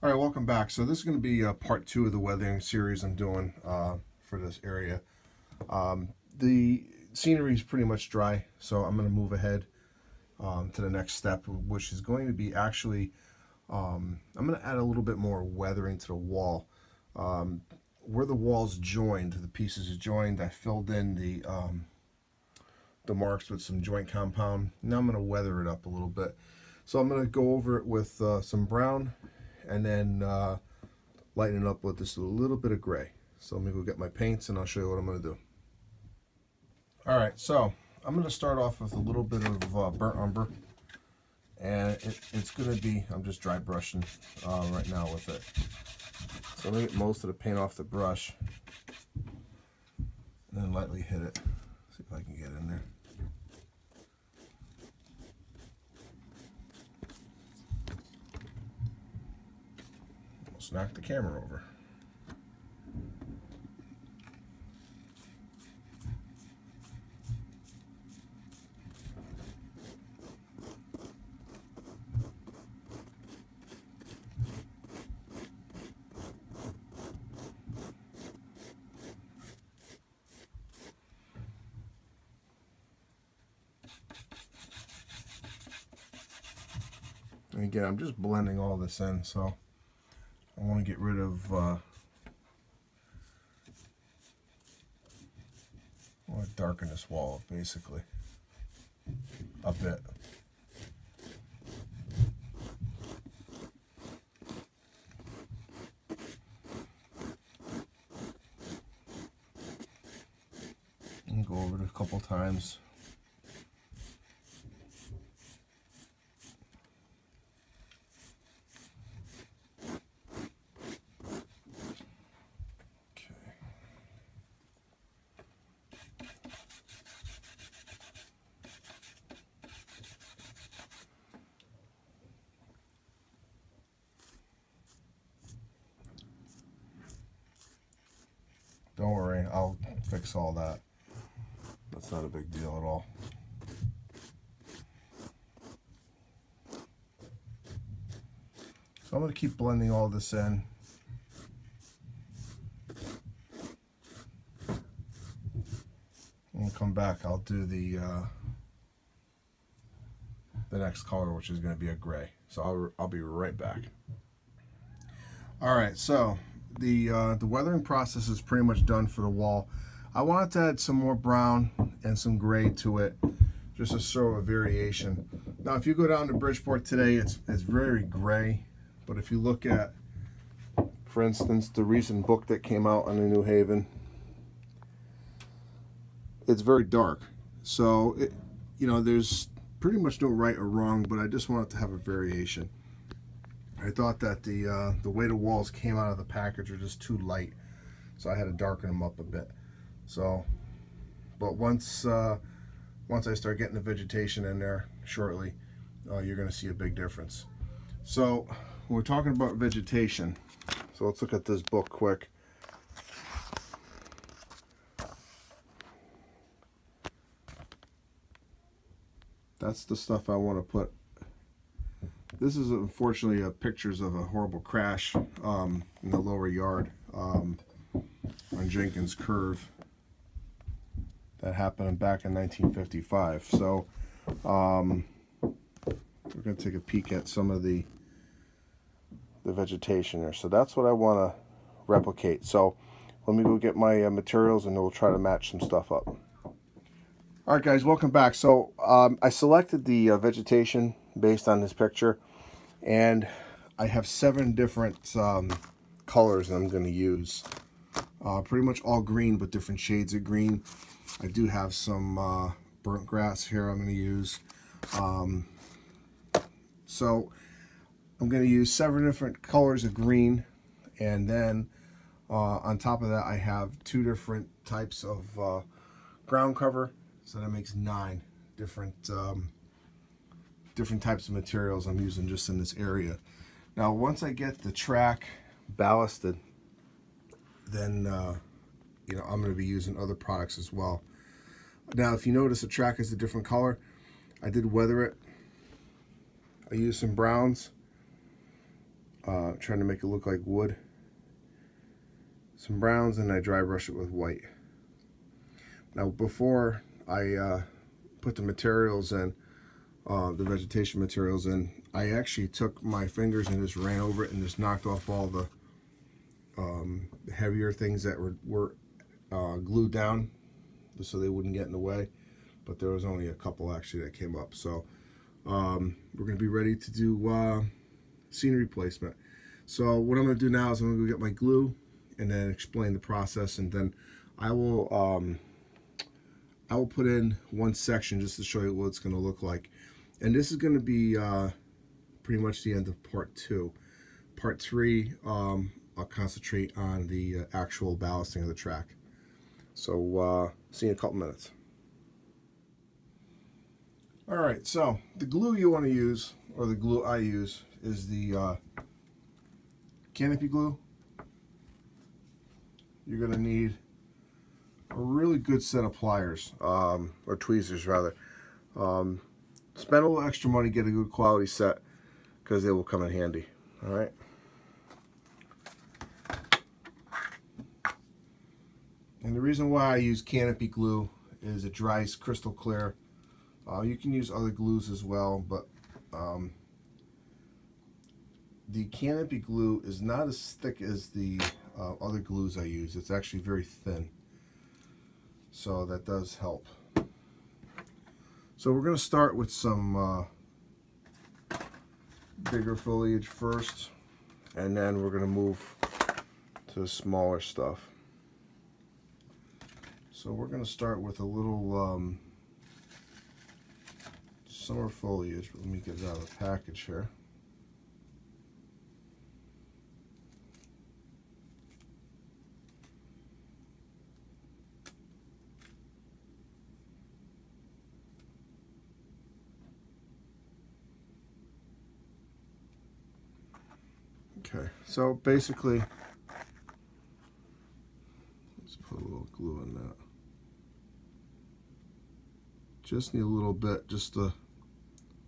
All right, welcome back. So this is going to be part two of the weathering series I'm doing for this area. The scenery is pretty much dry, so I'm going to move ahead to the next step, which is going to be actually, I'm going to add a little bit more weathering to the wall. Where the walls joined, the pieces are joined, I filled in the marks with some joint compound. Now I'm going to weather it up a little bit. So I'm going to go over it with some brown and then lighten it up with just a little bit of gray. So let me go get my paints and I'll show you what I'm going to do. All right, so I'm going to start off with a little bit of burnt umber. And it's going to be, I'm just dry brushing right now with it. So I'm going to get most of the paint off the brush and then lightly hit it. See if I can get in there. Almost knocked the camera over. And again, I'm just blending all this in, so I want to get rid of I want to darken this wall basically a bit. And go over it a couple times. Don't worry, I'll fix all that. That's not a big deal at all. So I'm going to keep blending all this in. When we come back, I'll do the next color, which is going to be a gray. So I'll be right back. All right, so the weathering process is pretty much done for the wall. I wanted to add some more brown and some gray to it, just to show a variation. Now, if you go down to Bridgeport today, it's very gray, but if you look at, for instance, the recent book that came out on the New Haven, it's very dark. So, there's pretty much no right or wrong, but I just wanted to have a variation. I thought that the way the walls came out of the package are just too light, so I had to darken them up a bit. So, but once I start getting the vegetation in there shortly, you're going to see a big difference. So, when we're talking about vegetation, so let's look at this book quick. That's the stuff I want to put. This is unfortunately pictures of a horrible crash in the lower yard on Jenkins Curve that happened back in 1955. So we're going to take a peek at some of the vegetation there. So that's what I want to replicate. So let me go get my materials and we'll try to match some stuff up. All right, guys, welcome back. So I selected the vegetation based on this picture, and I have 7 different colors that I'm going to use. Pretty much all green, but different shades of green. I do have some burnt grass here I'm going to use. So I'm going to use 7 different colors of green, and then on top of that I have 2 different types of ground cover. So that makes 9 different types of materials I'm using just in this area. Now, once I get the track ballasted, then I'm going to be using other products as well. Now, if you notice, the track is a different color. I did weather it. I used some browns, trying to make it look like wood. Some browns, and I dry brush it with white. Now before I put the materials in, the vegetation materials in, I actually took my fingers and just ran over it and just knocked off all the heavier things that were glued down so they wouldn't get in the way. But there was only a couple actually that came up. So we're going to be ready to do scenery placement. So what I'm going to do now is I'm going to go get my glue and then explain the process, and then I will put in one section just to show you what it's going to look like. And this is going to be pretty much the end of part 2. Part 3, I'll concentrate on the actual ballasting of the track. So see you in a couple minutes. Alright, so the glue you want to use, or the glue I use, is the canopy glue. You're going to need a really good set of pliers, or tweezers rather. Spend a little extra money, get a good quality set, because they will come in handy. Alright. And the reason why I use canopy glue is it dries crystal clear. You can use other glues as well, but the canopy glue is not as thick as the other glues I use. It's actually very thin, so that does help. So we're going to start with some bigger foliage first, and then we're going to move to the smaller stuff. So we're going to start with a little summer foliage. Let me get it out of the package here. Okay, so basically, let's put a little glue in that. Just need a little bit, just to,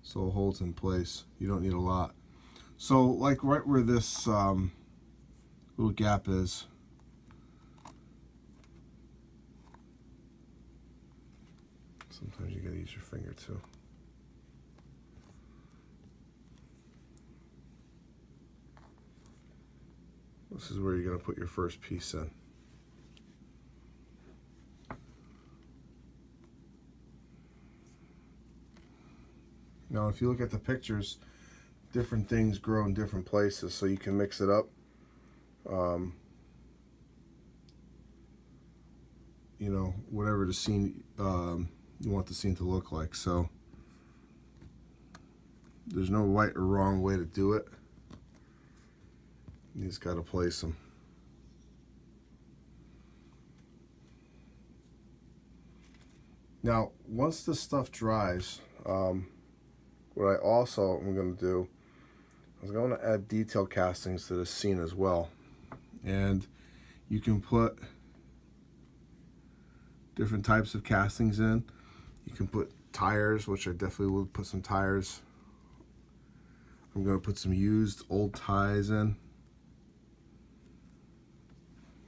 so it holds in place. You don't need a lot. So, like right where this little gap is, sometimes you gotta use your finger too. This is where you're going to put your first piece in. Now, if you look at the pictures, different things grow in different places, so you can mix it up. You know, whatever the scene you want the scene to look like. So there's no right or wrong way to do it. You just got to place them. Now, once this stuff dries, what I also am going to do is I'm going to add detail castings to this scene as well. And you can put different types of castings in. You can put tires, which I definitely will put some tires. I'm going to put some used old ties in.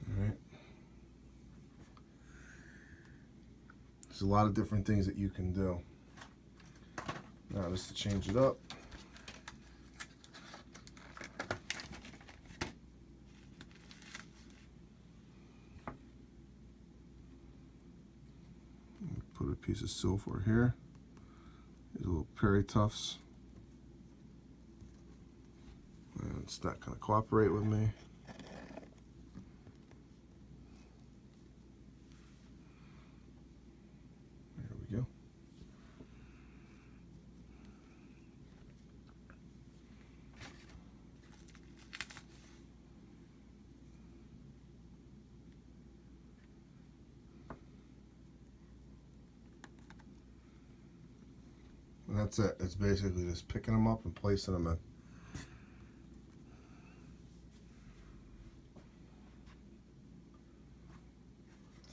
Alright. There's a lot of different things that you can do. Now, just to change it up, put a piece of silver here. These little Perry tufts. And it's not going to cooperate with me. There we go. And that's it. It's basically just picking them up and placing them in.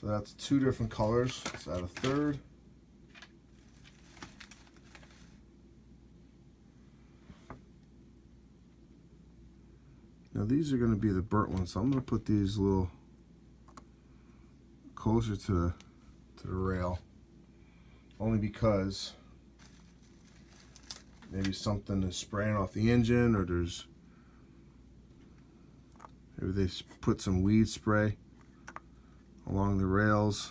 So that's two different colors. Let's add a third. Now these are going to be the burnt ones, so I'm going to put these a little closer to the rail, only because maybe something is spraying off the engine, or maybe they put some weed spray along the rails.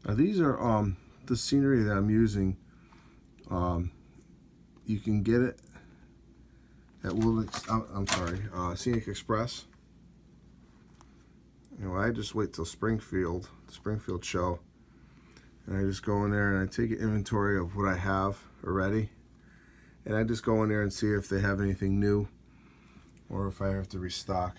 Now these are the scenery that I'm using. You can get it at Scenic Express. You know, I just wait till the Springfield show, and I just go in there and I take an inventory of what I have already, and I just go in there and see if they have anything new or if I have to restock.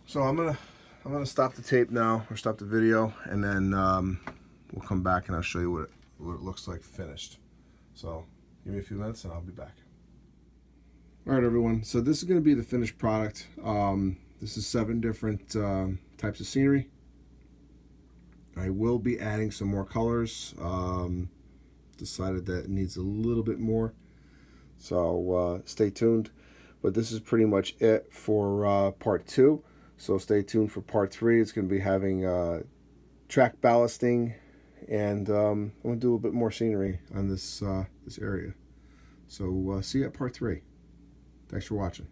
So I'm gonna stop the tape now, or stop the video, and then we'll come back and I'll show you what it looks like finished. So give me a few minutes and I'll be back. All right, everyone. So this is going to be the finished product. This is 7 different types of scenery. I will be adding some more colors. Decided that it needs a little bit more, so stay tuned. But this is pretty much it for part 2. So stay tuned for part 3. It's going to be having track ballasting, and I'm going to do a little bit more scenery on this area. So see you at part 3. Thanks for watching.